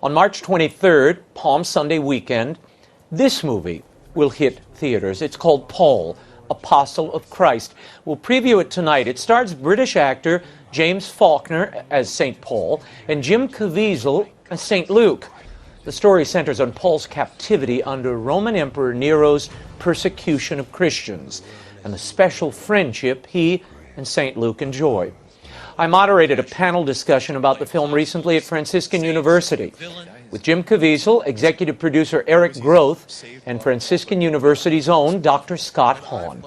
On March 23rd, Palm Sunday weekend, this movie will hit theaters. It's called Paul, Apostle of Christ. We'll preview it tonight. It stars British actor James Faulkner as St. Paul and Jim Caviezel as St. Luke. The story centers on Paul's captivity under Roman Emperor Nero's persecution of Christians and the special friendship he and St. Luke enjoy. I moderated a panel discussion about the film recently at Franciscan University with Jim Caviezel, executive producer Eric Groth, and Franciscan University's own Dr. Scott Hahn.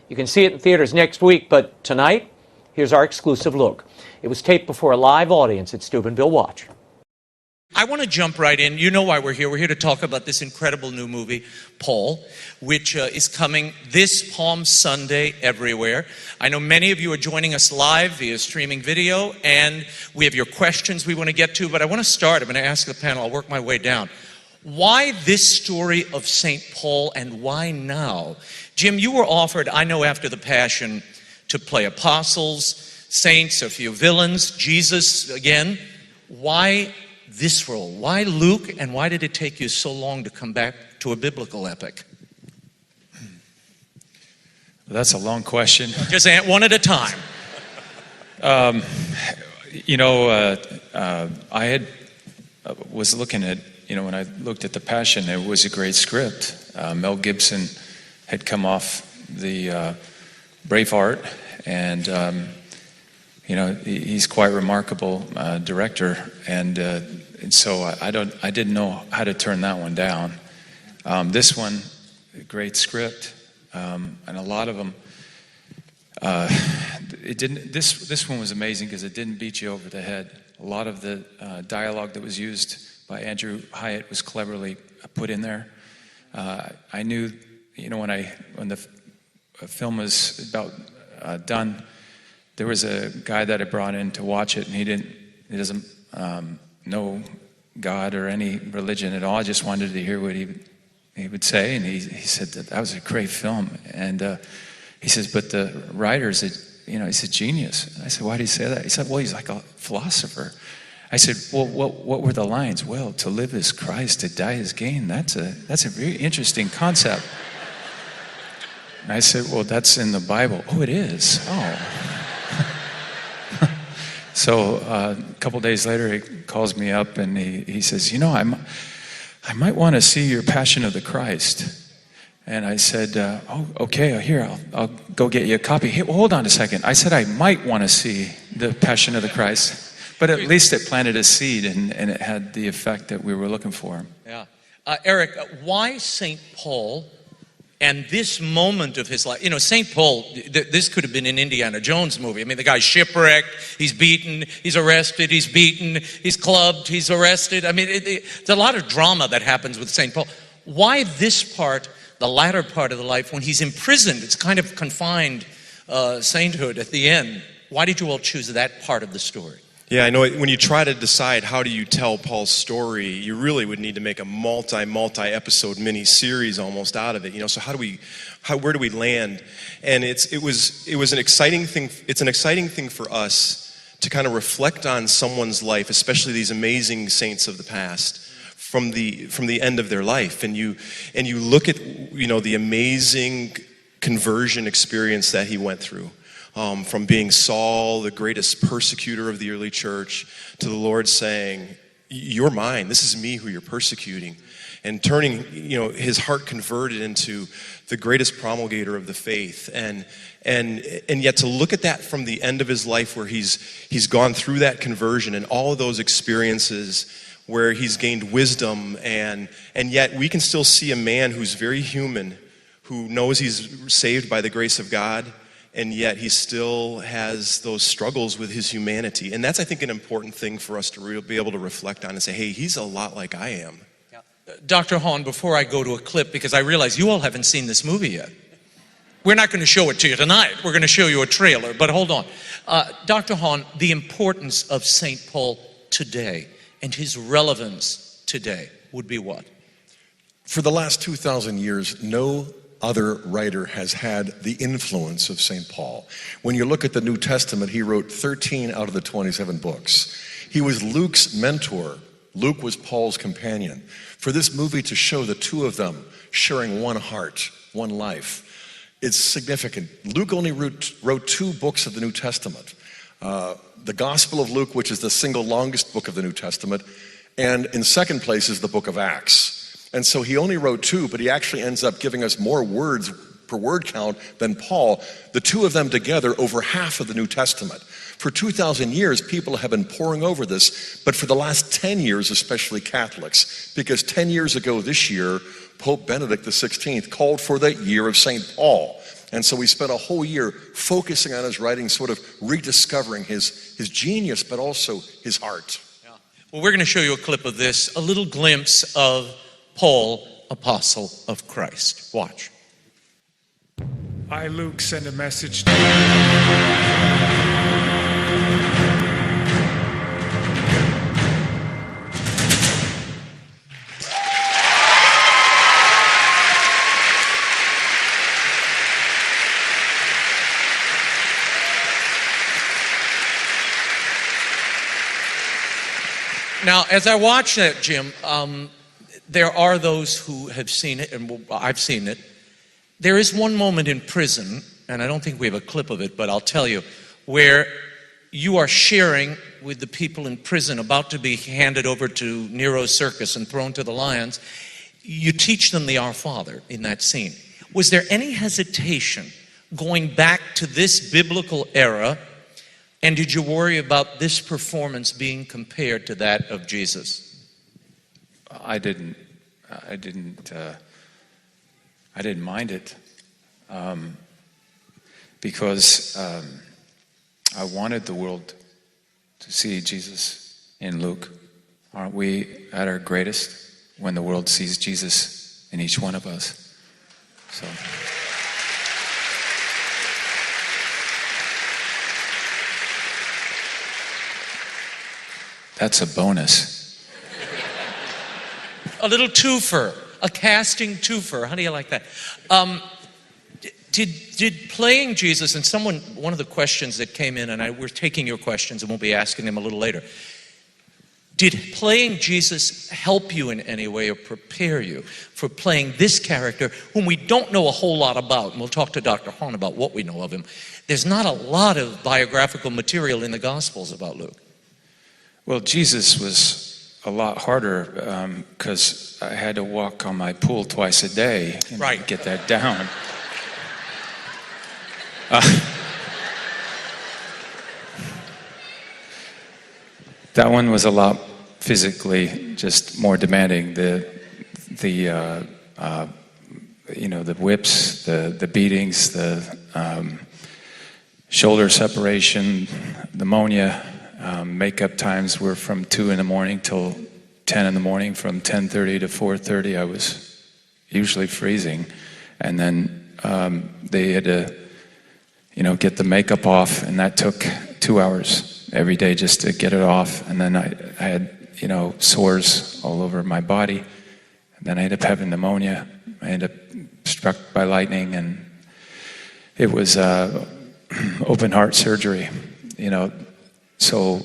You can see it in theaters next week, but tonight, here's our exclusive look. It was taped before a live audience at Steubenville Watch. I want to jump right in. You know why we're here. We're here to talk about this incredible new movie, Paul, which is coming this Palm Sunday everywhere. I know many of you are joining us live via streaming video, and we have your questions we want to get to, but I want to start. I'm going to ask the panel. I'll work my way down. Why this story of St. Paul, and why now? Jim, you were offered, I know after the Passion, to play apostles, saints, a few villains, Jesus again. Why this role? Why Luke, and why did it take you so long to come back to a biblical epic? That's a long question. Just one at a time. I was looking at, when I looked at The Passion, it was a great script. Mel Gibson had come off the Braveheart, and he's quite a remarkable director, and so I didn't know how to turn that one down. This one, great script, and a lot of them. It didn't. This one was amazing because it didn't beat you over the head. A lot of the dialogue that was used by Andrew Hyatt was cleverly put in there. I knew, when the film was about done, there was a guy that I brought in to watch it, and he doesn't know God or any religion at all. I just wanted to hear what he would say, and he said that was a great film, and he says, but the writer's he's a genius. And I said, why do you say that? He said, well, he's like a philosopher. I said, well, what were the lines? Well, to live is Christ, to die is gain. That's a very interesting concept. And I said, well, that's in the Bible. Oh, it is. Oh. So a couple days later, he calls me up and he says, I might want to see your Passion of the Christ. And I said, okay, here, I'll go get you a copy. Hey, well, hold on a second. I said I might want to see the Passion of the Christ, but at least it planted a seed and it had the effect that we were looking for. Yeah. Eric, why St. Paul and this moment of his life? St. Paul, this could have been an Indiana Jones movie. I mean, the guy's shipwrecked, he's beaten, he's arrested, he's beaten, he's clubbed, he's arrested. I mean, there's a lot of drama that happens with St. Paul. Why this part, the latter part of the life, when he's imprisoned? It's kind of confined sainthood at the end. Why did you all choose that part of the story? Yeah, I know when you try to decide how do you tell Paul's story, you really would need to make a multi-episode mini-series almost out of it. So where do we land? And it was an exciting thing. It's an exciting thing for us to kind of reflect on someone's life, especially these amazing saints of the past, from the end of their life, and you look at the amazing conversion experience that he went through. From being Saul, the greatest persecutor of the early church, to the Lord saying, you're mine, this is me who you're persecuting. And turning, his heart converted into the greatest promulgator of the faith. And yet to look at that from the end of his life where he's gone through that conversion and all of those experiences where he's gained wisdom, and yet we can still see a man who's very human, who knows he's saved by the grace of God, and yet he still has those struggles with his humanity. And that's, I think, an important thing for us to be able to reflect on and say, hey, he's a lot like I am. Yeah. Dr. Hahn, before I go to a clip, because I realize you all haven't seen this movie yet. We're not going to show it to you tonight. We're going to show you a trailer, but hold on. Dr. Hahn, the importance of St. Paul today and his relevance today would be what? For the last 2,000 years, no other writer has had the influence of St. Paul. When you look at the New Testament, he wrote 13 out of the 27 books. He was Luke's mentor Luke was Paul's companion. For this movie to show the two of them sharing one heart, one life, it's significant. Luke only wrote 2 books of the New Testament. The Gospel of Luke, which is the single longest book of the New Testament, and in second place is the book of Acts. And so he only wrote 2, but he actually ends up giving us more words per word count than Paul. The two of them together over half of the New Testament. For 2,000 years, people have been poring over this, but for the last 10 years, especially Catholics, because 10 years ago this year, Pope Benedict XVI called for the year of St. Paul. And so we spent a whole year focusing on his writing, sort of rediscovering his genius, but also his heart. Yeah. Well, we're going to show you a clip of this, a little glimpse of Paul, apostle of Christ. Watch. I, Luke, send a message to you. Now, as I watch that, Jim, there are those who have seen it, and I've seen it. There is one moment in prison, and I don't think we have a clip of it, but I'll tell you, where you are sharing with the people in prison about to be handed over to Nero's circus and thrown to the lions. You teach them the Our Father in that scene. Was there any hesitation going back to this biblical era? And did you worry about this performance being compared to that of Jesus? I didn't mind it because I wanted the world to see Jesus in Luke. Aren't we at our greatest when the world sees Jesus in each one of us? So. That's a bonus. A little twofer, a casting twofer. How do you like that? Did playing Jesus, and one of the questions that came in, and we're taking your questions and we'll be asking them a little later. Did playing Jesus help you in any way or prepare you for playing this character whom we don't know a whole lot about? And we'll talk to Dr. Hahn about what we know of him. There's not a lot of biographical material in the Gospels about Luke. Well, Jesus was a lot harder because I had to walk on my pool twice a day and right. Get that down. That one was a lot physically just more demanding. The whips, the beatings, the shoulder separation, pneumonia. Makeup times were from 2 in the morning till 10 in the morning. From 10:30 to 4:30, I was usually freezing, and then they had to, get the makeup off, and that took 2 hours every day just to get it off. And then I had, sores all over my body. And then I ended up having pneumonia. I ended up struck by lightning, and it was open heart surgery. So,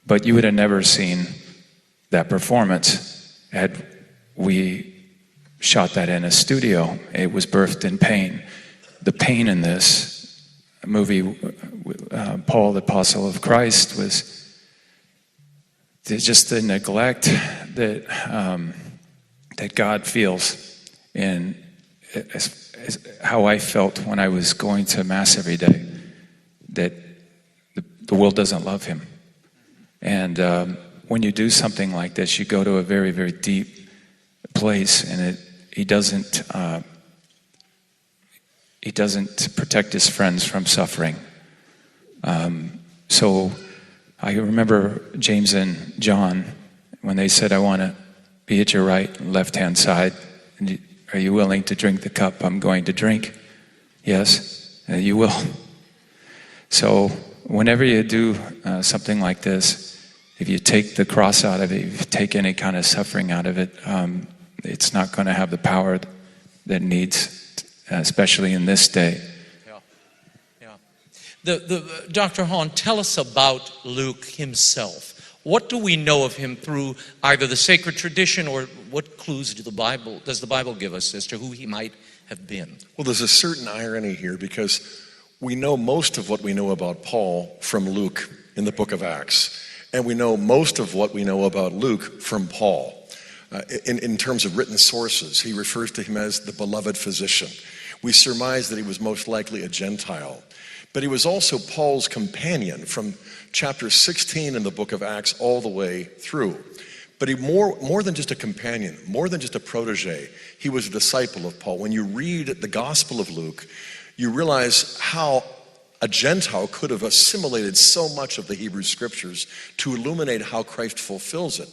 but you would have never seen that performance had we shot that in a studio. It was birthed in pain. The pain in this movie, Paul, the Apostle of Christ, was just the neglect that God feels in how I felt when I was going to Mass every day, that the world doesn't love him. And when you do something like this, you go to a very, very deep place, and he doesn't protect his friends from suffering. So I remember James and John when they said, I want to be at your right and left-hand side. And are you willing to drink the cup I'm going to drink? Yes, you will. So whenever you do something like this, if you take the cross out of it, if you take any kind of suffering out of it, it's not going to have the power that it needs, especially in this day. Yeah. Dr. Hahn, tell us about Luke himself. What do we know of him through either the sacred tradition or what clues does the Bible give us as to who he might have been? Well, there's a certain irony here because we know most of what we know about Paul from Luke in the book of Acts, and we know most of what we know about Luke from Paul. In terms of written sources, he refers to him as the beloved physician. We surmise that he was most likely a Gentile. But he was also Paul's companion from chapter 16 in the book of Acts all the way through. But he more than just a companion, more than just a protege, he was a disciple of Paul. When you read the Gospel of Luke, you realize how a Gentile could have assimilated so much of the Hebrew Scriptures to illuminate how Christ fulfills it.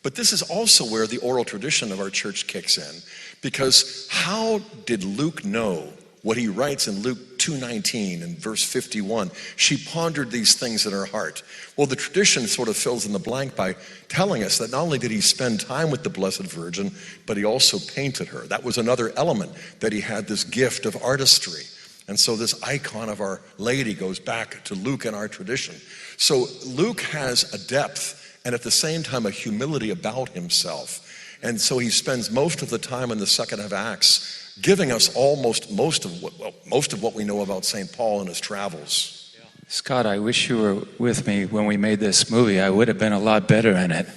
But this is also where the oral tradition of our church kicks in, because how did Luke know what he writes in Luke 2:19 and verse 51? She pondered these things in her heart. Well, the tradition sort of fills in the blank by telling us that not only did he spend time with the Blessed Virgin, but he also painted her. That was another element, that he had this gift of artistry. And so this icon of Our Lady goes back to Luke in our tradition. So Luke has a depth and at the same time a humility about himself. And so he spends most of the time in the second of Acts giving us almost most of what we know about St. Paul and his travels. Scott, I wish you were with me when we made this movie. I would have been a lot better in it.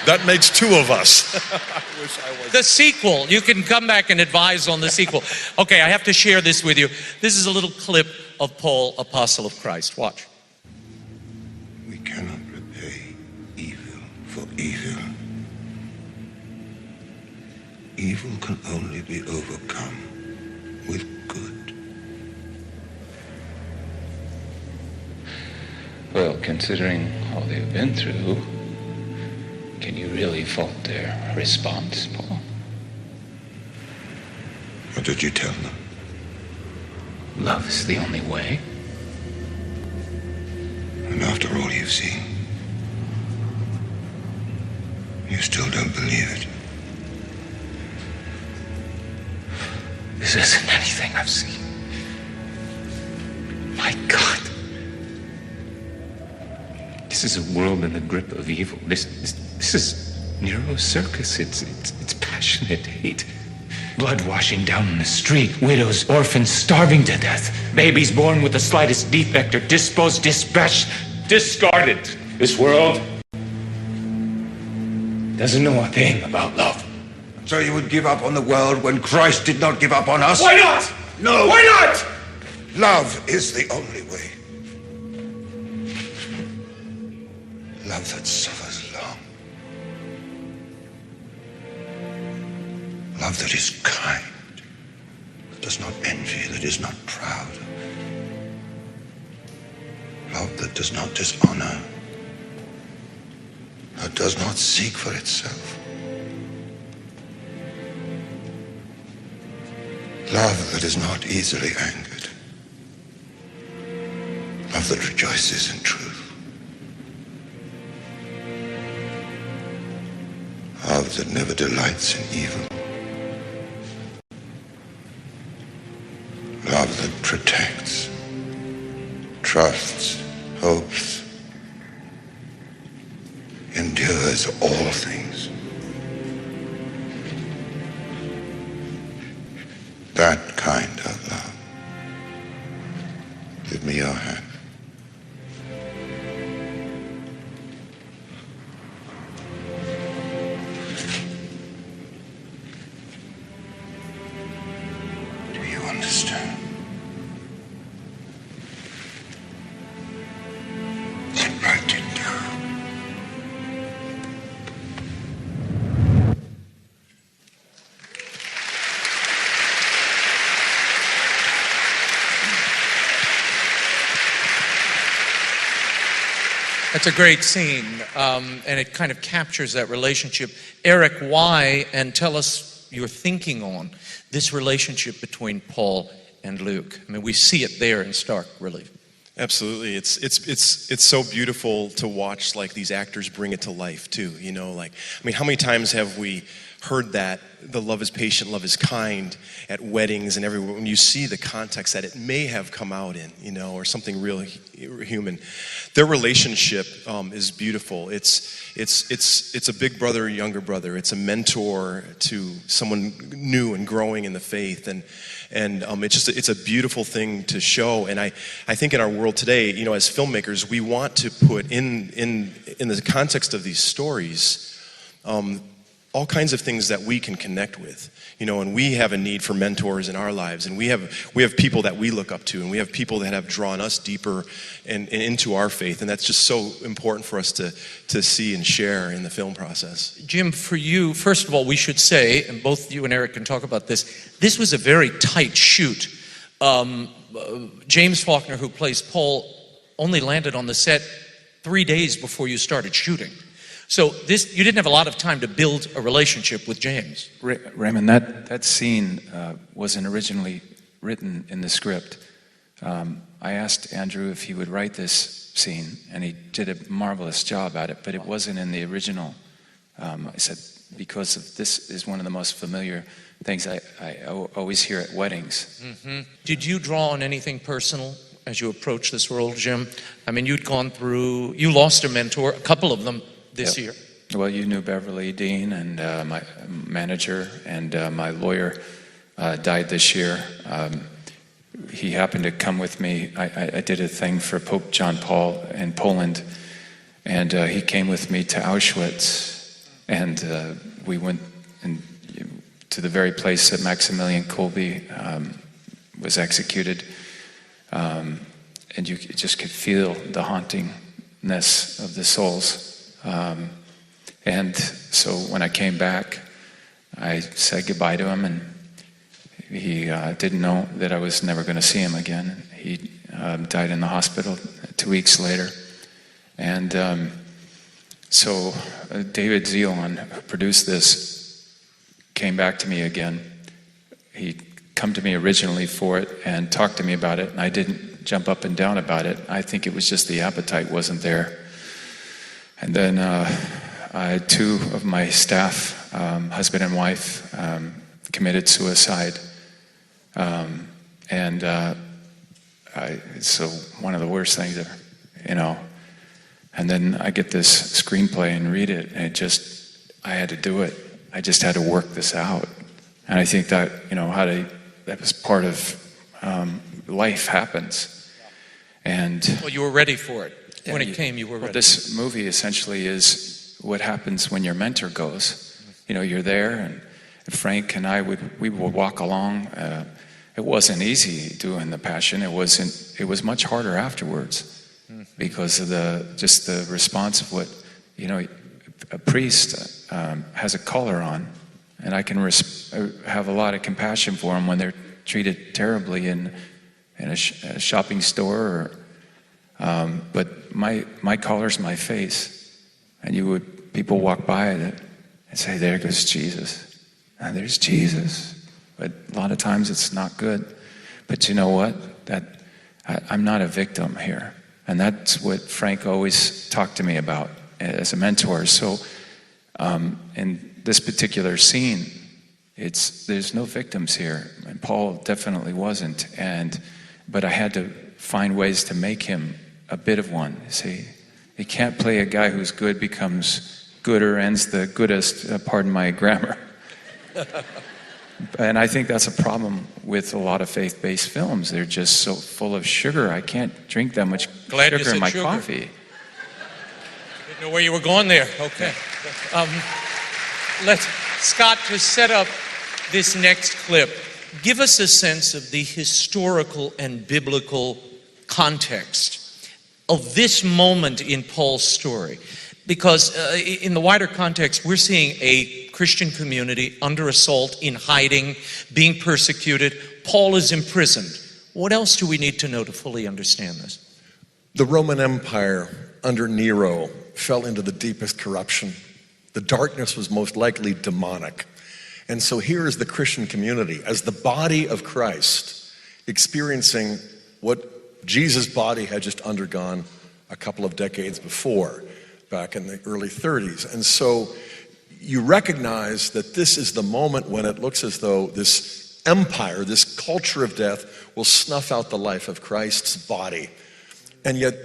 That makes two of us. I wish I was. The sequel. You can come back and advise on the sequel. Okay, I have to share this with you. This is a little clip of Paul, Apostle of Christ. Watch. We cannot repay evil for evil. Evil can only be overcome with good. Well, considering all they've been through, can you really fault their response, Paul? What did you tell them? Love is the only way. And after all you've seen, you still don't believe it. This isn't anything I've seen. My God. This is a world in the grip of evil. This is Nero's circus. It's passionate hate. Blood washing down in the street. Widows, orphans starving to death. Babies born with the slightest defect are disposed, dispatched, discarded. This world doesn't know a thing about love. So you would give up on the world when Christ did not give up on us? Why not? No. Why not? Love is the only way. Love that suffers long. Love that is kind, that does not envy, that is not proud. Love that does not dishonor, that does not seek for itself. Love that is not easily angered. Love that rejoices in truth. Love that never delights in evil. Love that protects, trusts, hopes, endures all things. That kind of love. Give me your hand. Do you understand? Then write it down. That's a great scene, and it kind of captures that relationship. Eric, why, and tell us your thinking on this relationship between Paul and Luke. I mean, we see it there in stark relief. Absolutely. It's so beautiful to watch like these actors bring it to life too, you know, like, I mean, how many times have we heard that the love is patient, love is kind at weddings and everywhere, when you see the context that it may have come out in, or something real human, their relationship is beautiful. It's a big brother, younger brother. It's a mentor to someone new and growing in the faith, and it's a beautiful thing to show. And I think in our world today, as filmmakers, we want to put in the context of these stories all kinds of things that we can connect with, and we have a need for mentors in our lives, and we have people that we look up to, and we have people that have drawn us deeper and into our faith, and that's just so important for us to see and share in the film process. Jim, for you, first of all, we should say, and both you and Eric can talk about this was a very tight shoot. James Faulkner, who plays Paul, only landed on the set 3 days before you started shooting. So you didn't have a lot of time to build a relationship with James. Raymond, that scene wasn't originally written in the script. I asked Andrew if he would write this scene, and he did a marvelous job at it, but it wasn't in the original. I said, because this is one of the most familiar things I always hear at weddings. Mm-hmm. Did you draw on anything personal as you approach this role, Jim? I mean, you lost a mentor, a couple of them, this year. Well, you knew Beverly Dean, and my manager, and my lawyer died this year. He happened to come with me. I did a thing for Pope John Paul in Poland, and he came with me to Auschwitz, and we went to the very place that Maximilian Kolbe was executed, and you just could feel the hauntingness of the souls. And so when I came back, I said goodbye to him, and he didn't know that I was never going to see him again. He died in the hospital 2 weeks later. And so David Zealon, who produced this, came back to me again. He'd come to me originally for it and talked to me about it, and I didn't jump up and down about it. I think it was just the appetite wasn't there. And then I had two of my staff, husband and wife, committed suicide. So one of the worst things ever, And then I get this screenplay and read it, and I had to do it. I just had to work this out. And I think that, that was part of life happens. And well, you were ready for it. When it came, you were ready. This movie essentially is what happens when your mentor goes. You're there, and Frank and I we would walk along. It wasn't easy doing The Passion. It was much harder afterwards because of the response of what a priest has a collar on, and I can have a lot of compassion for them when they're treated terribly in a shopping store. But my collar's my face, and people walk by and say, "There goes Jesus," and there's Jesus. But a lot of times it's not good. But you know what? I'm not a victim here, and that's what Frank always talked to me about as a mentor. So, in this particular scene, there's no victims here, and Paul definitely wasn't. But I had to find ways to make him a bit of one. See, you can't play a guy who's good becomes gooder, ends the goodest. Pardon my grammar. And I think that's a problem with a lot of faith-based films. They're just so full of sugar. I can't drink that much sugar in my coffee. Didn't know where you were going there. Okay. Scott, to set up this next clip, give us a sense of the historical and biblical context of this moment in Paul's story. Because in the wider context, we're seeing a Christian community under assault, in hiding, being persecuted. Paul is imprisoned. What else do we need to know to fully understand this? The Roman Empire under Nero fell into the deepest corruption. The darkness was most likely demonic. And so here is the Christian community as the body of Christ experiencing what Jesus' body had just undergone a couple of decades before, back in the early 30s. And so you recognize that this is the moment when it looks as though this empire, this culture of death, will snuff out the life of Christ's body. And yet,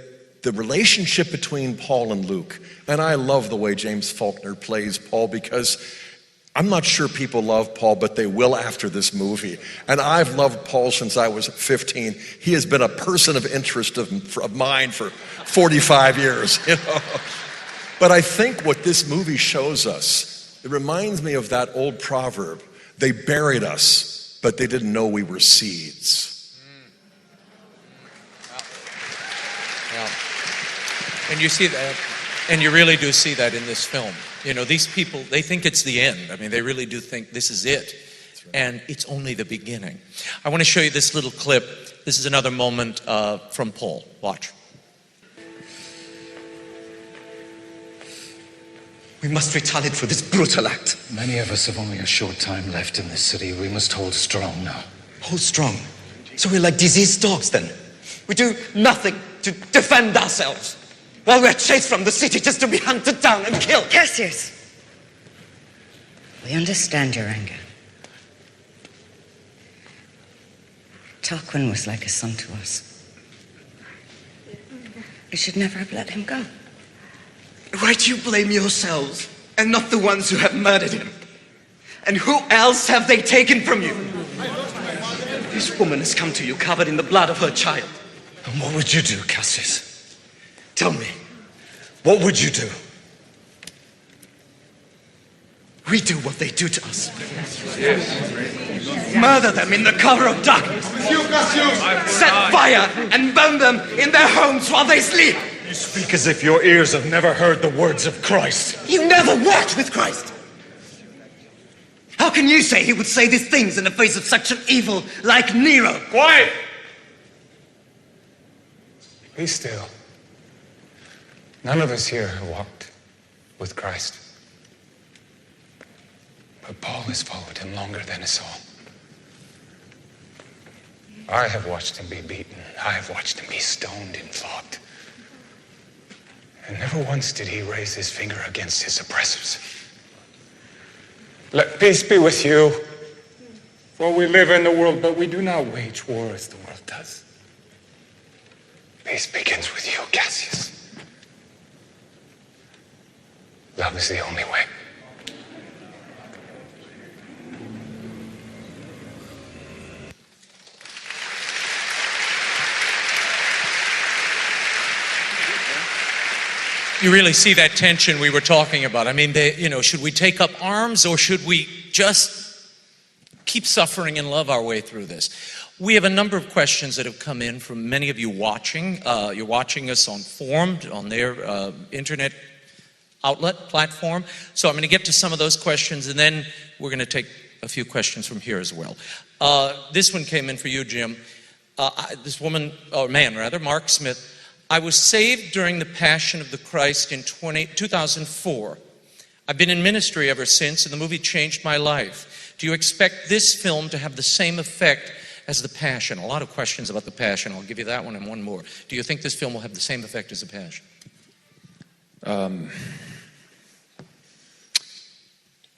the relationship between Paul and Luke, and I love the way James Faulkner plays Paul, because I'm not sure people love Paul, but they will after this movie. And I've loved Paul since I was 15. He has been a person of interest of mine for 45 years, you know. But I think what this movie shows us, it reminds me of that old proverb, they buried us, but they didn't know we were seeds. And you see that, and you really do see that in this film. You know, these people, they think it's the end. I mean, they really do think this is it. Right. And it's only the beginning. I want to show you this little clip. This is another moment from Paul. Watch. We must retaliate for this brutal act. Many of us have only a short time left in this city. We must hold strong now. Hold strong? So we're like diseased dogs then? We do nothing to defend ourselves while we're chased from the city just to be hunted down and killed. Cassius, we understand your anger. Tarquin was like a son to us. You should never have let him go. Why do you blame yourselves and not the ones who have murdered him? And who else have they taken from you? This woman has come to you covered in the blood of her child. And what would you do, Cassius? Tell me, what would you do? We do what they do to us. Yes. Murder them in the cover of darkness. Set fire and burn them in their homes while they sleep. You speak as if your ears have never heard the words of Christ. You never walked with Christ. How can you say he would say these things in the face of such an evil like Nero? Quiet! Be still. None of us here have walked with Christ. But Paul has followed him longer than us all. I have watched him be beaten. I have watched him be stoned and flogged. And never once did he raise his finger against his oppressors. Let peace be with you. For we live in the world, but we do not wage war as the world does. Peace begins with you, Cassius. Love is the only way. You really see that tension we were talking about. I mean, should we take up arms or should we just keep suffering and love our way through this? We have a number of questions that have come in from many of you watching. You're watching us on Formed, on their internet outlet platform. So I'm going to get to some of those questions, and then we're going to take a few questions from here as well. This one came in for you, Jim. This woman, or man rather, Mark Smith. I was saved during the Passion of the Christ in 2004. I've been in ministry ever since, and the movie changed my life. Do you expect this film to have the same effect as The Passion? A lot of questions about The Passion. I'll give you that one and one more. Do you think this film will have the same effect as The Passion?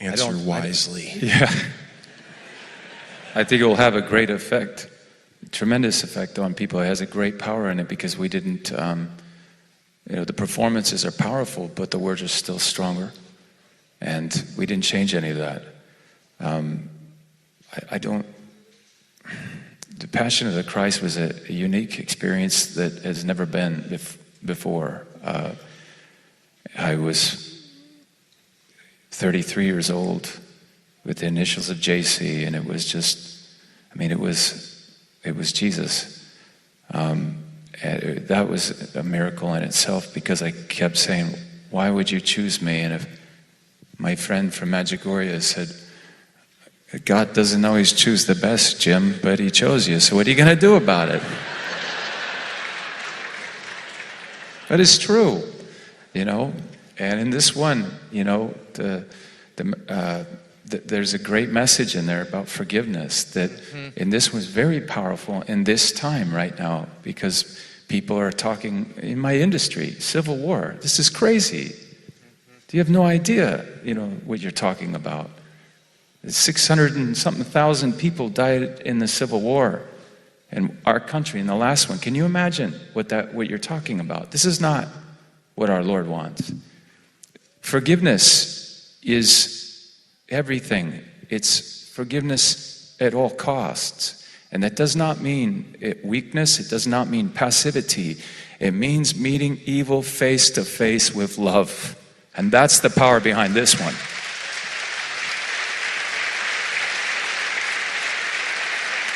Answer wisely. Yeah. I think it will have a great effect. Tremendous effect on people. It has a great power in it because we didn't, the performances are powerful, but the words are still stronger. And we didn't change any of that. The Passion of the Christ was a unique experience that has never been before. I was 33 years old with the initials of JC, and it was just, it was Jesus. That was a miracle in itself because I kept saying, why would you choose me? And if my friend from Medjugorje said, God doesn't always choose the best, Jim, but he chose you, so what are you going to do about it? But it's true, and in this one, there's a great message in there about forgiveness and this was very powerful in this time right now because people are talking in my industry, civil war. This is crazy. You have no idea, what you're talking about. 600 and something thousand people died in the Civil War in our country, in the last one. Can you imagine what you're talking about? This is not what our Lord wants. Forgiveness is everything. It's forgiveness at all costs. And that does not mean weakness. It does not mean passivity. It means meeting evil face to face with love. And that's the power behind this one.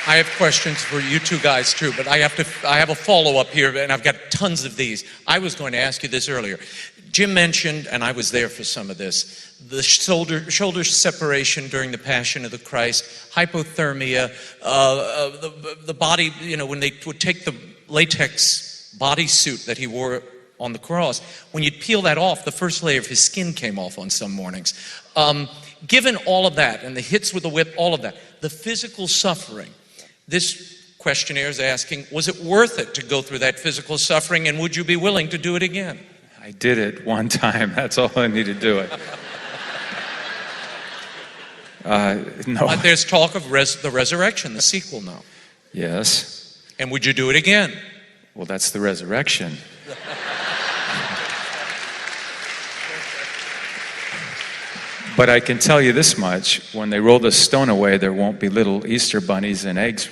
I have questions for you two guys too, but I have a follow-up here, and I've got tons of these. I was going to ask you this earlier. Jim mentioned, and I was there for some of this, the shoulder separation during the Passion of the Christ, hypothermia, the body, when they would take the latex bodysuit that he wore on the cross, when you'd peel that off, the first layer of his skin came off on some mornings. Given all of that, and the hits with the whip, all of that, the physical suffering, this questionnaire is asking, was it worth it to go through that physical suffering, and would you be willing to do it again? I did it one time. That's all I need to do it. No. But there's talk of the resurrection, the sequel now. Yes. And would you do it again? Well, that's the resurrection. But I can tell you this much, when they roll the stone away, there won't be little Easter bunnies and eggs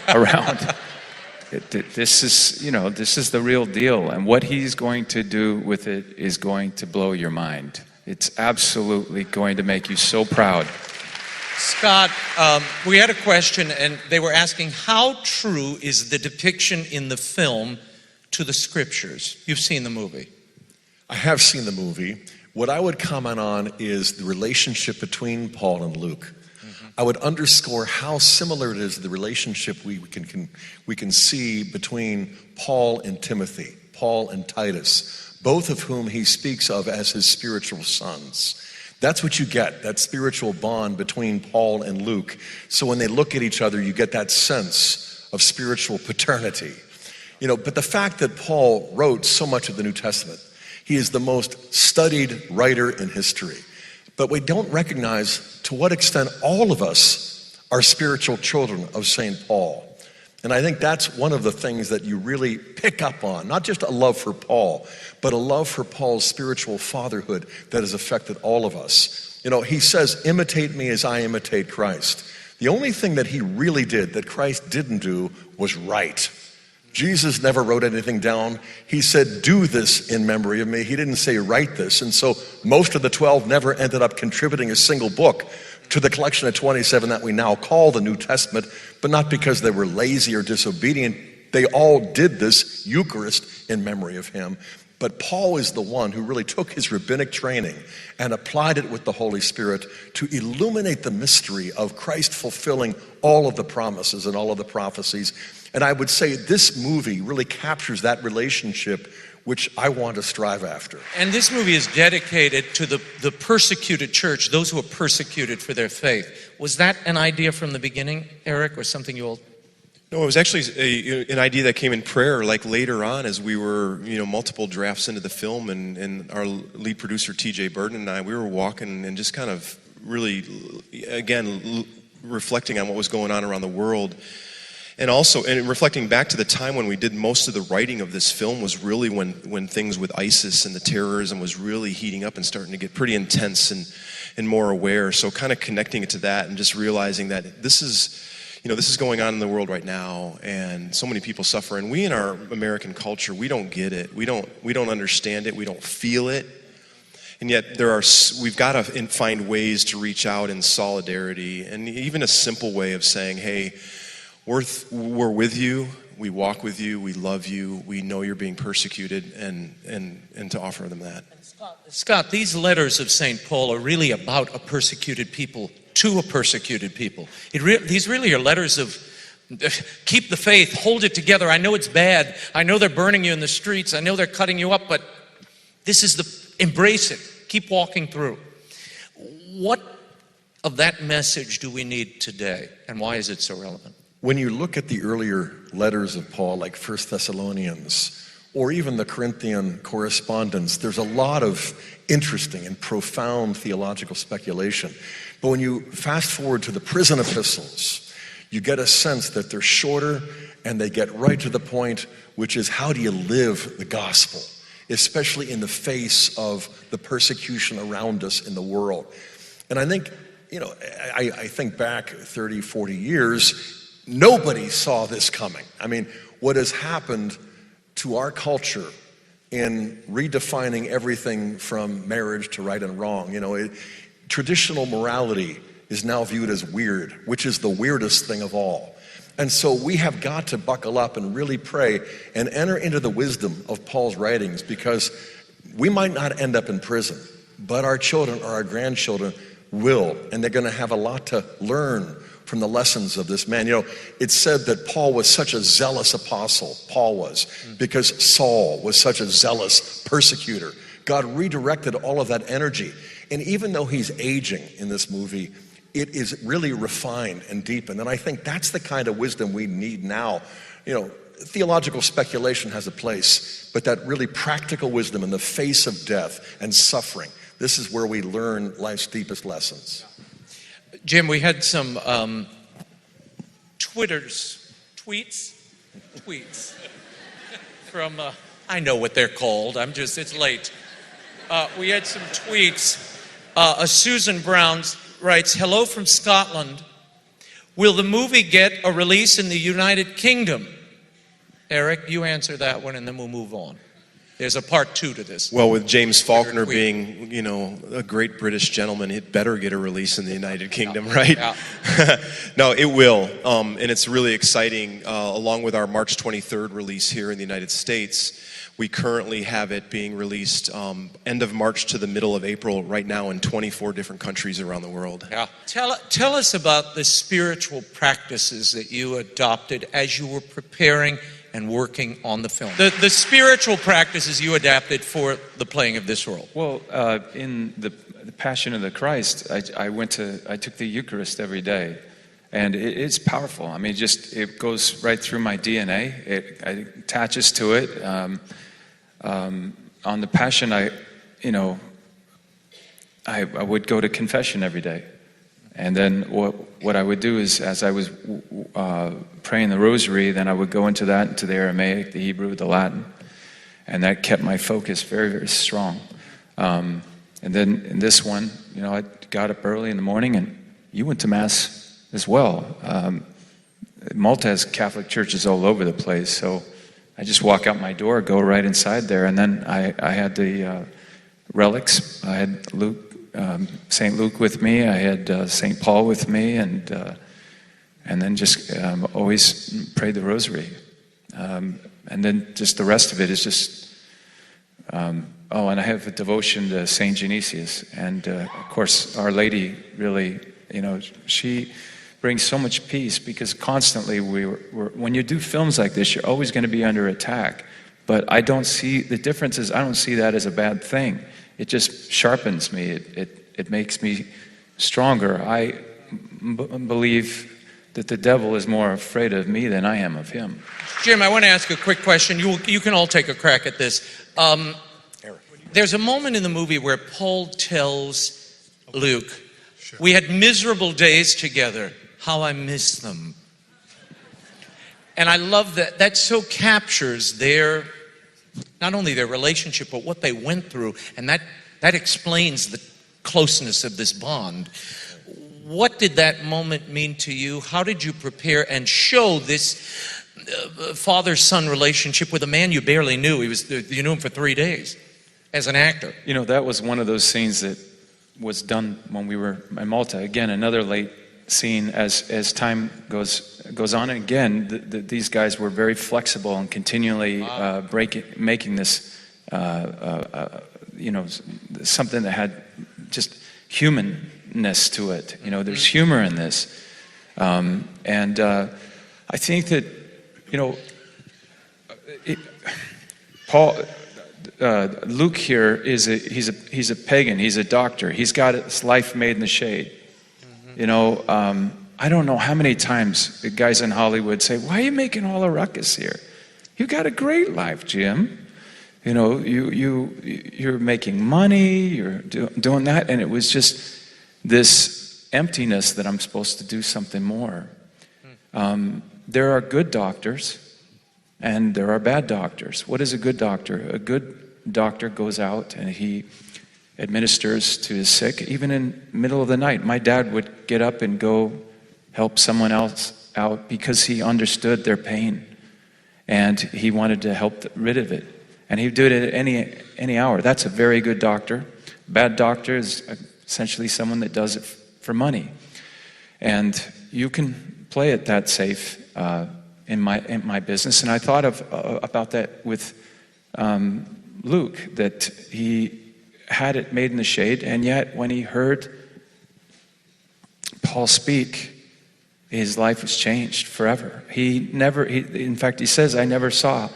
around. This is the real deal. And what he's going to do with it is going to blow your mind. It's absolutely going to make you so proud. Scott, we had a question, and they were asking, how true is the depiction in the film to the scriptures? You've seen the movie. I have seen the movie. What I would comment on is the relationship between Paul and Luke. I would underscore how similar it is to the relationship we can see between Paul and Timothy, Paul and Titus, both of whom he speaks of as his spiritual sons. That's what you get, that spiritual bond between Paul and Luke. So when they look at each other, you get that sense of spiritual paternity. But the fact that Paul wrote so much of the New Testament, he is the most studied writer in history. But we don't recognize to what extent all of us are spiritual children of St. Paul. And I think that's one of the things that you really pick up on, not just a love for Paul, but a love for Paul's spiritual fatherhood that has affected all of us. He says, imitate me as I imitate Christ. The only thing that he really did that Christ didn't do was write. Jesus never wrote anything down. He said, do this in memory of me. He didn't say, write this. And so most of the 12 never ended up contributing a single book to the collection of 27 that we now call the New Testament, but not because they were lazy or disobedient. They all did this Eucharist in memory of him. But Paul is the one who really took his rabbinic training and applied it with the Holy Spirit to illuminate the mystery of Christ fulfilling all of the promises and all of the prophecies. And I would say this movie really captures that relationship which I want to strive after. And this movie is dedicated to the persecuted church, those who are persecuted for their faith. Was that an idea from the beginning, Eric, or something you all... No, it was actually an idea that came in prayer, like later on as we were, multiple drafts into the film, and our lead producer, T.J. Burden, and I, we were walking and just kind of really, again, reflecting on what was going on around the world. And also, and reflecting back to the time when we did most of the writing of this film was really when things with ISIS and the terrorism was really heating up and starting to get pretty intense and more aware. So kind of connecting it to that and just realizing that this is going on in the world right now, and so many people suffer. And we in our American culture, we don't get it. We don't understand it. We don't feel it. And yet we've got to find ways to reach out in solidarity, and even a simple way of saying, hey, we're with you, we walk with you, we love you, we know you're being persecuted, and to offer them that. Scott, these letters of St. Paul are really about a persecuted people to a persecuted people. These really are letters of keep the faith, hold it together. I know it's bad. I know they're burning you in the streets. I know they're cutting you up, but this is embrace it. Keep walking through. What of that message do we need today, and why is it so relevant? When you look at the earlier letters of Paul, like 1 Thessalonians or even the Corinthian correspondence, there's a lot of interesting and profound theological speculation. But when you fast forward to the prison epistles, you get a sense that they're shorter and they get right to the point, which is how do you live the gospel, especially in the face of the persecution around us in the world. And I think, I think back 30, 40 years, nobody saw this coming. I mean, what has happened to our culture in redefining everything from marriage to right and wrong. Traditional morality is now viewed as weird, which is the weirdest thing of all. And so we have got to buckle up and really pray and enter into the wisdom of Paul's writings, because we might not end up in prison, but our children or our grandchildren will, and they're going to have a lot to learn from the lessons of this man. It's said that Paul was such a zealous apostle, Paul was, because Saul was such a zealous persecutor. God redirected all of that energy. And even though he's aging in this movie, it is really refined and deepened. And I think that's the kind of wisdom we need now. Theological speculation has a place, but that really practical wisdom in the face of death and suffering, this is where we learn life's deepest lessons. Jim, we had some tweets from, I know what they're called, it's late. We had some tweets. Susan Brown writes, hello from Scotland. Will the movie get a release in the United Kingdom? Eric, you answer that one and then we'll move on. There's a part 2 to this. Well, with James Faulkner being, a great British gentleman, it better get a release in the United Kingdom, right? Yeah. No, it will. And it's really exciting. Along with our March 23rd release here in the United States, we currently have it being released end of March to the middle of April right now in 24 different countries around the world. Yeah. Tell us about the spiritual practices that you adopted as you were preparing and working on the film. The spiritual practices you adapted for the playing of this role. Well, in the Passion of the Christ, I took the Eucharist every day. And it's powerful. I mean, it goes right through my DNA. It attaches to it. On the Passion, I would go to confession every day. And then what I would do is, as I was praying the rosary, then I would go into the Aramaic, the Hebrew, the Latin. And that kept my focus very, very strong. And then in this one, I got up early in the morning, and you went to Mass as well. Malta has Catholic churches all over the place, so I just walk out my door, go right inside there, and then I had the relics. I had St. Luke with me. I had St. Paul with me, and then just always prayed the Rosary. And then just the rest of it is just. And I have a devotion to St. Genesius, and of course Our Lady really, she brings so much peace, because constantly when you do films like this, you're always going to be under attack. But I don't see that as a bad thing. It just sharpens me. It makes me stronger. I believe that the devil is more afraid of me than I am of him. Jim, I want to ask a quick question. You can all take a crack at this. There's a moment in the movie where Paul tells Luke, we had miserable days together. How I miss them. And I love that. That so captures not only their relationship, but what they went through. And that explains the closeness of this bond. What did that moment mean to you? How did you prepare and show this father-son relationship with a man you barely knew? You knew him for 3 days as an actor. That was one of those scenes that was done when we were in Malta. Again, another late scene as time goes on. And again, these guys were very flexible and continually making this, something that had just humanness to it. There's humor in this. And I think that, Luke here he's a pagan. He's a doctor. He's got his life made in the shade. I don't know how many times the guys in Hollywood say, why are you making all a ruckus here? You got a great life, Jim. You know, you're making money, you're doing that, and it was just this emptiness that I'm supposed to do something more. There are good doctors, and there are bad doctors. What is a good doctor? A good doctor goes out and he administers to his sick, even in the middle of the night. My dad would get up and go help someone else out because he understood their pain, and he wanted to help rid of it. And he'd do it at any hour. That's a very good doctor. Bad doctor is essentially someone that does it for money. And you can play it that safe in my business. And I thought about that with Luke, that he had it made in the shade, and yet when he heard Paul speak, his life was changed forever. In fact, he says, I never saw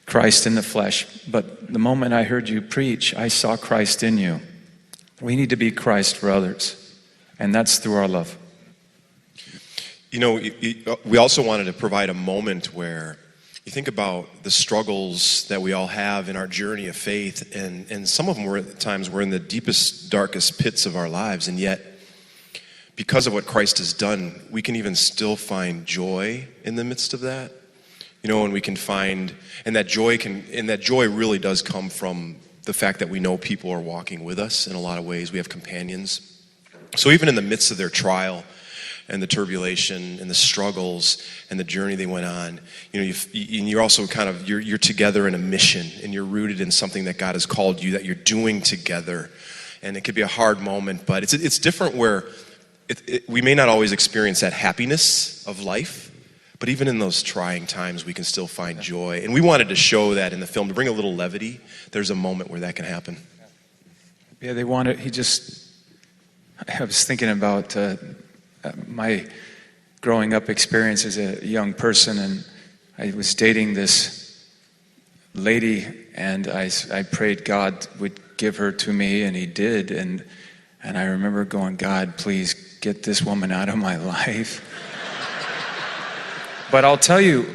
Christ in the flesh, but the moment I heard you preach, I saw Christ in you. We need to be Christ for others, and that's through our love. You know, we also wanted to provide a moment where you think about the struggles that we all have in our journey of faith, and some of them were at times we're in the deepest, darkest pits of our lives, and yet because of what Christ has done, we can even still find joy in the midst of that. You know, and we can find, and that joy really does come from the fact that we know people are walking with us in a lot of ways. We have companions. So even in the midst of their trial and the turbulation and the struggles and the journey they went on, you know, you're also you're together in a mission, and you're rooted in something that God has called you, that you're doing together. And it could be a hard moment, but it's different where we may not always experience that happiness of life, but even in those trying times, we can still find joy. And we wanted to show that in the film, to bring a little levity. There's a moment where that can happen. Yeah, I was thinking about my growing up experience as a young person, and I was dating this lady, and I prayed God would give her to me, and he did. And I remember going, God, please get this woman out of my life. But I'll tell you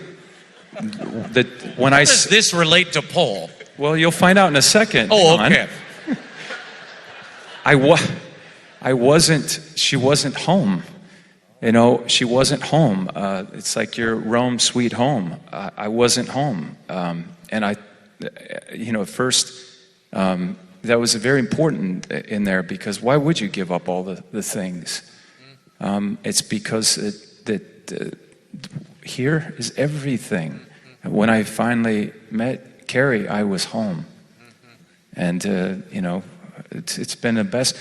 that when How does this relate to Paul? Well, you'll find out in a second. Oh, okay. She wasn't home. You know, she wasn't home. It's like your Rome sweet home. I wasn't home. And at first, that was very important in there, because why would you give up all the things? It's because that here is everything. When I finally met Carrie, I was home. And, it's been the best.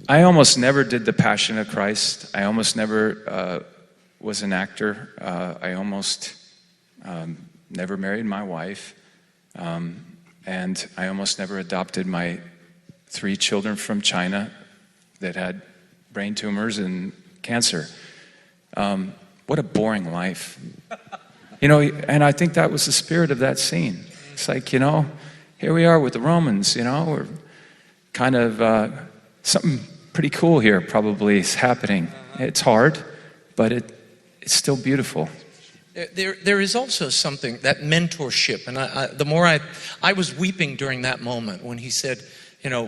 I almost never did the Passion of Christ. I almost never was an actor. I almost never married my wife. And I almost never adopted my 3 children from China that had brain tumors and cancer. What a boring life. And I think that was the spirit of that scene. It's like, here we are with the Romans, we're kind of, something pretty cool here probably is happening. It's hard, but it's still beautiful. There is also something, that mentorship, and the more I was weeping during that moment when he said,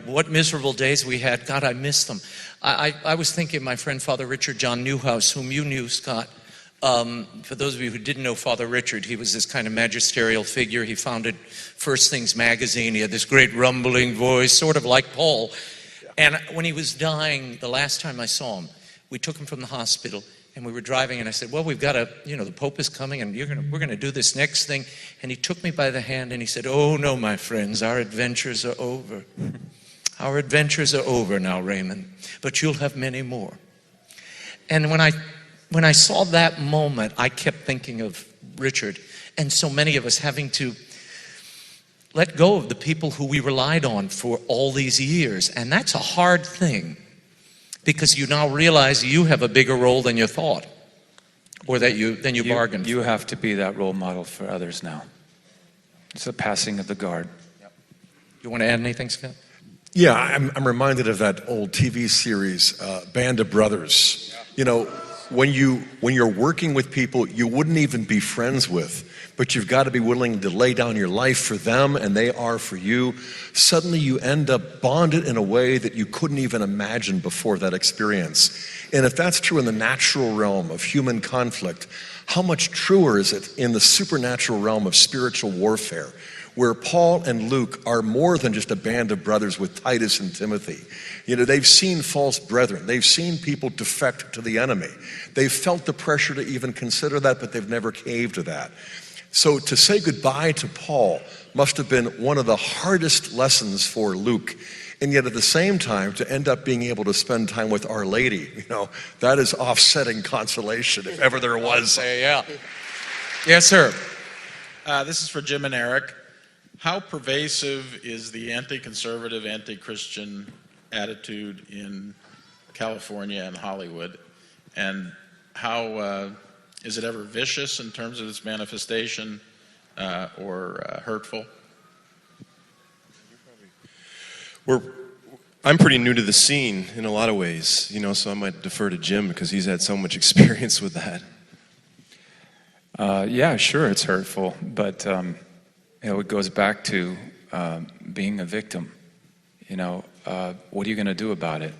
what miserable days we had. God, I miss them. I was thinking of my friend Father Richard John Newhouse, whom you knew, Scott. For those of you who didn't know Father Richard, he was this kind of magisterial figure. He founded First Things magazine. He had this great rumbling voice, sort of like Paul. And when he was dying, the last time I saw him, we took him from the hospital, and we were driving, and I said, well, we've got the Pope is coming, and we're going to do this next thing. And he took me by the hand, and he said, oh, no, my friends, our adventures are over. Our adventures are over now, Raymond, but you'll have many more. And when I saw that moment, I kept thinking of Richard, and so many of us having to let go of the people who we relied on for all these years. And that's a hard thing, because you now realize you have a bigger role than you thought, or than you bargained. You have to be that role model for others now. It's the passing of the guard. Yep. You want to add anything, Scott? Yeah, I'm reminded of that old TV series, Band of Brothers. when you're working with people you wouldn't even be friends with, but you've got to be willing to lay down your life for them and they are for you, suddenly you end up bonded in a way that you couldn't even imagine before that experience. And if that's true in the natural realm of human conflict, how much truer is it in the supernatural realm of spiritual warfare, where Paul and Luke are more than just a band of brothers with Titus and Timothy. They've seen false brethren. They've seen people defect to the enemy. They've felt the pressure to even consider that, but they've never caved to that. So to say goodbye to Paul must have been one of the hardest lessons for Luke. And yet at the same time, to end up being able to spend time with Our Lady, that is offsetting consolation, if ever there was. Yeah. Yes, sir. This is for Jim and Eric. How pervasive is the anti-conservative, anti-Christian attitude in California and Hollywood? And how is it ever vicious in terms of its manifestation or hurtful? I'm pretty new to the scene in a lot of ways, so I might defer to Jim because he's had so much experience with that. Yeah, sure, it's hurtful, but it goes back to being a victim. What are you going to do about it?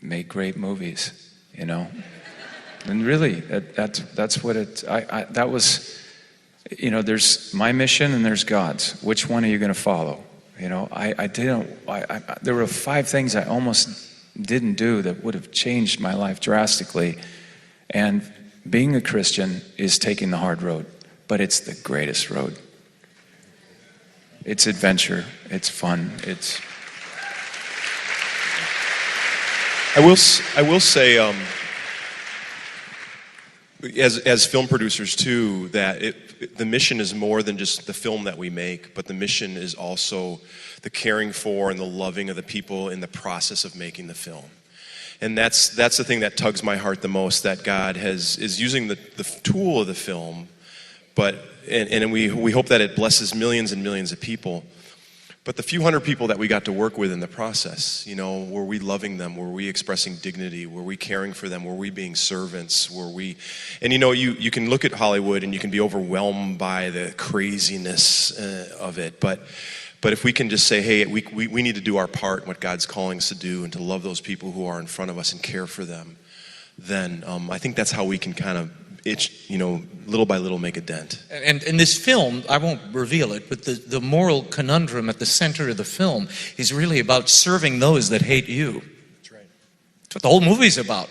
Make great movies, And really, that's what it. That was. There's my mission and there's God's. Which one are you going to follow? There were 5 things I almost didn't do that would have changed my life drastically. And being a Christian is taking the hard road, but it's the greatest road. It's adventure. It's fun. I will say, as film producers too, that the mission is more than just the film that we make, but the mission is also the caring for and the loving of the people in the process of making the film. And that's the thing that tugs my heart the most, that God is using the tool of the film, and we hope that it blesses millions and millions of people. But the few hundred people that we got to work with in the process, were we loving them? Were we expressing dignity? Were we caring for them? Were we being servants? And you can look at Hollywood and you can be overwhelmed by the craziness of it. But if we can just say, hey, we need to do our part, what God's calling us to do, and to love those people who are in front of us and care for them, then I think that's how we can kind of little by little make a dent. And in this film, I won't reveal it, but the moral conundrum at the center of the film is really about serving those that hate you. That's right. That's what the whole movie's about.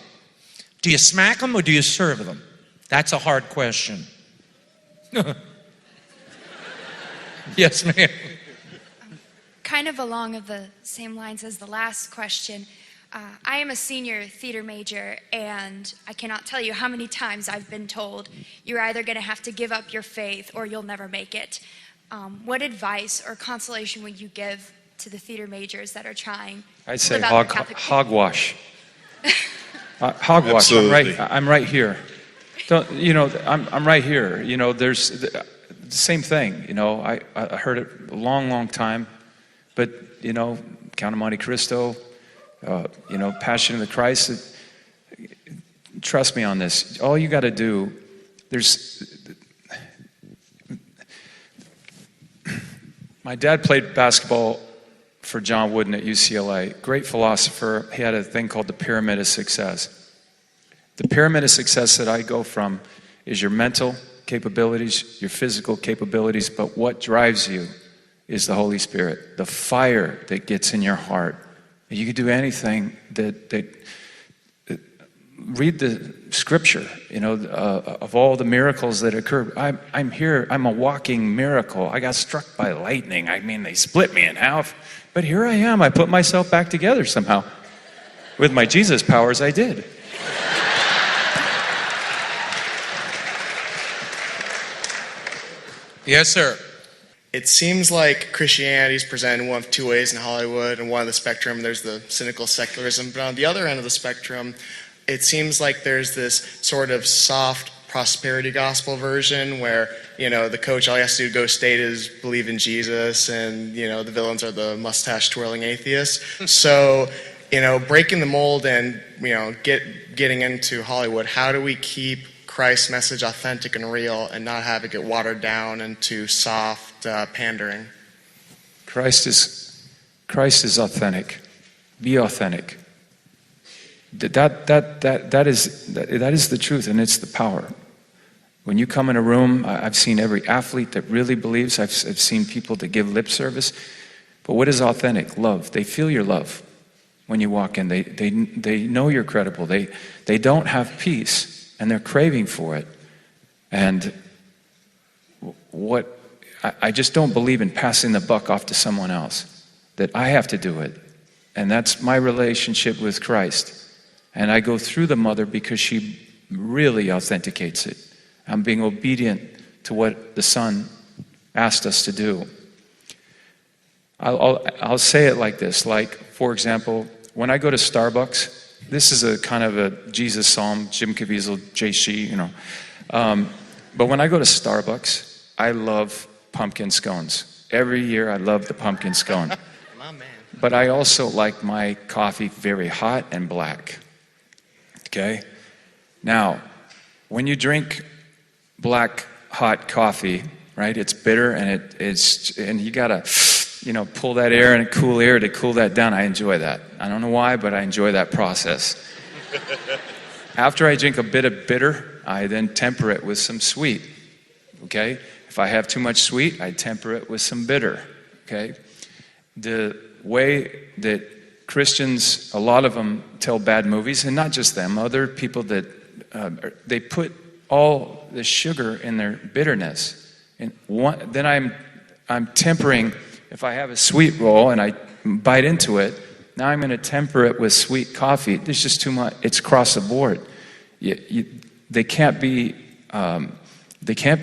Do you smack them or do you serve them? That's a hard question. Yes, ma'am. Kind of along of the same lines as the last question, I am a senior theater major, and I cannot tell you how many times I've been told, you're either going to have to give up your faith or you'll never make it. What advice or consolation would you give to the theater majors that are trying? I'd say hogwash. Hogwash. I'm right here. I'm right here. There's the same thing. I heard it a long, long time, but Count of Monte Cristo. Passion of the Christ. Trust me on this. All you got to do, my dad played basketball for John Wooden at UCLA. Great philosopher. He had a thing called the pyramid of success. The pyramid of success that I go from is your mental capabilities, your physical capabilities, but what drives you is the Holy Spirit, the fire that gets in your heart. You could do anything that read the scripture, of all the miracles that occur. I'm here, I'm a walking miracle. I got struck by lightning. They split me in half, but here I am. I put myself back together somehow. With my Jesus powers, I did. Yes, sir. It seems like Christianity is presented in one of 2 ways in Hollywood. On one of the spectrum, there's the cynical secularism. But on the other end of the spectrum, it seems like there's this sort of soft prosperity gospel version where, the coach, all he has to do to go state is believe in Jesus, and, the villains are the mustache-twirling atheists. So breaking the mold and, getting into Hollywood, how do we keep Christ's message authentic and real and not have it get watered down into soft pandering? Christ is authentic. Be authentic. That is the truth, and it's the power. When you come in a room, I've seen every athlete that really believes. I've seen people that give lip service. But what is authentic? Love. They feel your love when you walk in. They know you're credible. They don't have peace, and they're craving for it. And I just don't believe in passing the buck off to someone else. That I have to do it. And that's my relationship with Christ. And I go through the mother because she really authenticates it. I'm being obedient to what the Son asked us to do. I'll say it like this. Like, for example, when I go to Starbucks, this is a kind of a Jesus psalm, Jim Caviezel, JC, but when I go to Starbucks, I love pumpkin scones. Every year I love the pumpkin scone. But I also like my coffee very hot and black. Okay? Now, when you drink black hot coffee, right? It's bitter and you gotta, pull that air and cool air to cool that down. I enjoy that. I don't know why, but I enjoy that process. After I drink a bit of bitter, I then temper it with some sweet. Okay? If I have too much sweet, I temper it with some bitter. Okay? The way that Christians, a lot of them tell bad movies, and not just them, other people that they put all the sugar in their bitterness. And then I'm tempering. If I have a sweet roll and I bite into it, now I'm going to temper it with sweet coffee. There's just too much. It's across the board. They can't be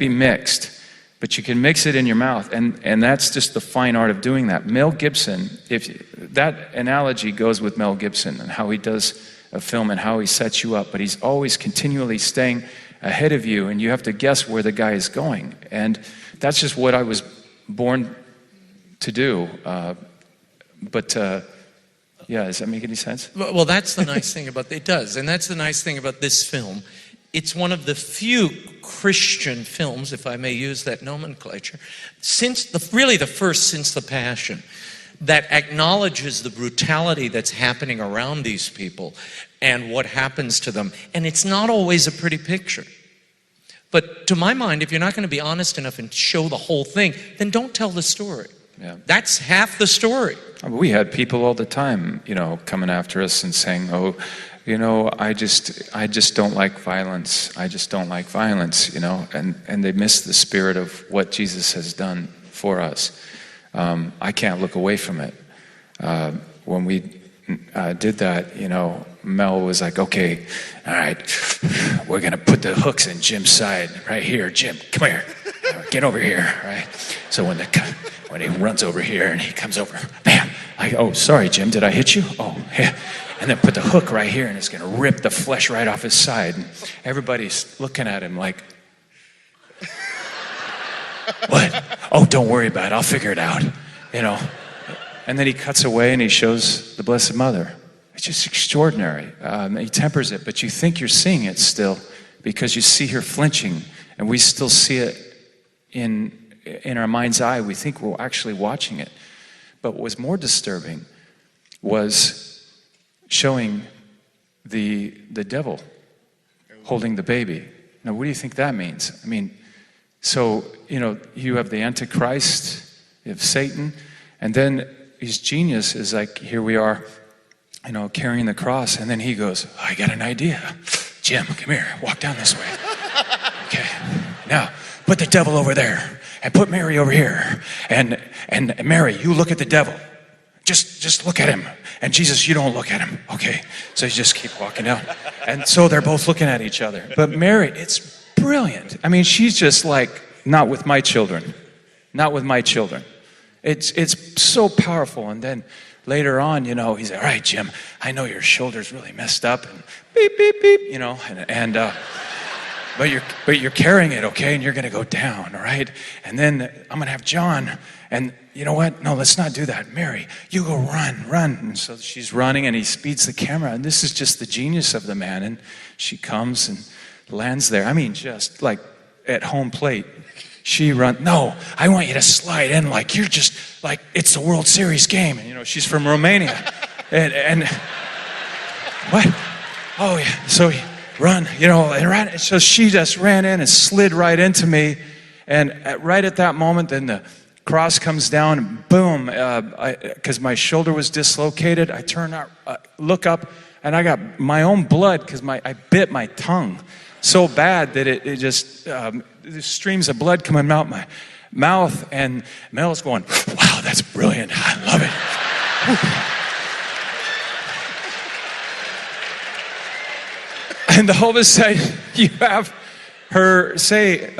mixed. But you can mix it in your mouth, and that's just the fine art of doing that. Mel Gibson, that analogy goes with Mel Gibson and how he does a film and how he sets you up, but he's always continually staying ahead of you, and you have to guess where the guy is going. And that's just what I was born to do. Does that make any sense? Well, that's the nice thing about it. Does, and that's the nice thing about this film. It's one of the few Christian films, if I may use that nomenclature, really the first since The Passion, that acknowledges the brutality that's happening around these people and what happens to them. And it's not always a pretty picture. But to my mind, if you're not going to be honest enough and show the whole thing, then don't tell the story. Yeah. That's half the story. We had people all the time, coming after us and saying, I just don't like violence. I just don't like violence, and they miss the spirit of what Jesus has done for us. I can't look away from it. When we did that, Mel was like, okay, all right, we're going to put the hooks in Jim's side right here. Jim, come here. Get over here, right? So when he runs over here and he comes over, bam, sorry, Jim, did I hit you? Oh, yeah. And then put the hook right here, and it's going to rip the flesh right off his side. And everybody's looking at him like, what? Oh, don't worry about it. I'll figure it out, And then he cuts away, and he shows the Blessed Mother. It's just extraordinary. He tempers it, but you think you're seeing it still because you see her flinching, and we still see it in our mind's eye. We think we're actually watching it. But what was more disturbing was showing the devil holding the baby. Now, what do you think that means? So, you have the Antichrist, you have Satan, and then his genius is like, here we are, carrying the cross, and then he goes, I got an idea. Jim, come here, walk down this way. Okay, now, put the devil over there, and put Mary over here, and Mary, you look at the devil. Just look at him. And Jesus, you don't look at him. Okay. So you just keep walking down. And so they're both looking at each other. But Mary, it's brilliant. She's just like, not with my children. Not with my children. It's so powerful. And then later on, he's like, all right, Jim, I know your shoulder's really messed up. And beep, beep, beep, but you're carrying it, okay? And you're going to go down, all right? And then I'm going to have John. And, you know what? No, let's not do that. Mary, you go run. And so she's running, and he speeds the camera. And this is just the genius of the man. And she comes and lands there. I mean, just like at home plate. She runs. No, I want you to slide in like you're just like it's a World Series game. And, you know, she's from Romania. and what? Oh, yeah. So he run, you know, and ran. So she just ran in and slid right into me. And right at that moment, then the cross comes down, and boom, because my shoulder was dislocated, I turn out, look up, and I got my own blood because I bit my tongue so bad that it just, streams of blood coming out my mouth, and Mel's going, wow, that's brilliant, I love it. And all of a sudden, you have her say,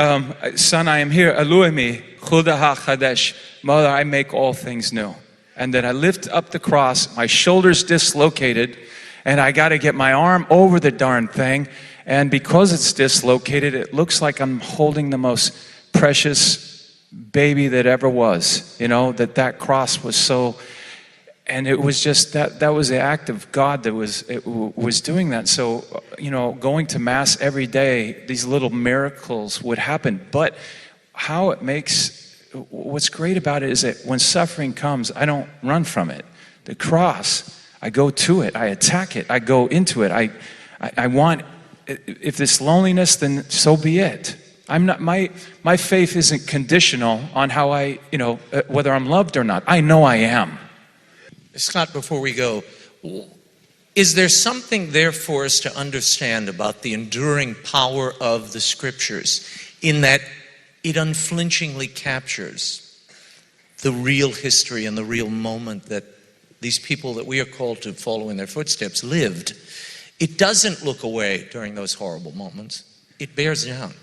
son, I am here, Elohimi, Khuda HaChadesh, Mother, I make all things new. And then I lift up the cross, my shoulder's dislocated, and I got to get my arm over the darn thing. And because it's dislocated, it looks like I'm holding the most precious baby that ever was. You know, that cross was so, and it was just that was the act of God that was doing that. So, you know, going to Mass every day, these little miracles would happen. But what's great about it is that when suffering comes, I don't run from it. The cross, I go to it, I attack it, I go into it. I want, if it's loneliness, then so be it. I'm not, my faith isn't conditional on how whether I'm loved or not. I know I am. Scott, before we go, is there something there for us to understand about the enduring power of the Scriptures in that it unflinchingly captures the real history and the real moment that these people that we are called to follow in their footsteps lived? It doesn't look away during those horrible moments. It bears down.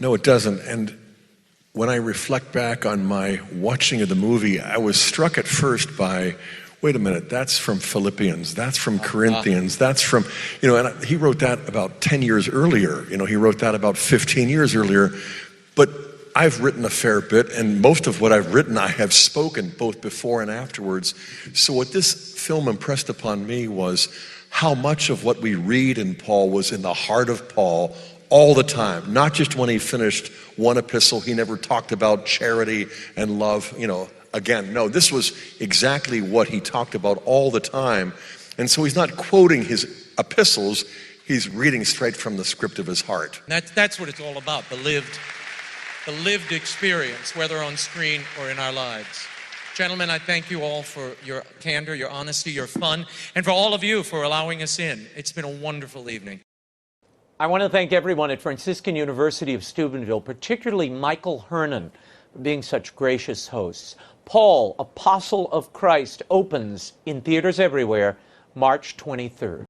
No, it doesn't. And when I reflect back on my watching of the movie, I was struck at first by, wait a minute, that's from Philippians, that's from Corinthians, that's from, and he wrote that about 10 years earlier. He wrote that about 15 years earlier. But I've written a fair bit, and most of what I've written I have spoken both before and afterwards. So what this film impressed upon me was how much of what we read in Paul was in the heart of Paul all the time. Not just when he finished one epistle, he never talked about charity and love, again. No, this was exactly what he talked about all the time. And so he's not quoting his epistles, he's reading straight from the script of his heart. That's what it's all about, the lived experience, whether on screen or in our lives. Gentlemen, I thank you all for your candor, your honesty, your fun, and for all of you for allowing us in. It's been a wonderful evening. I want to thank everyone at Franciscan University of Steubenville, particularly Michael Hernan, for being such gracious hosts. Paul, Apostle of Christ, opens in theaters everywhere March 23rd.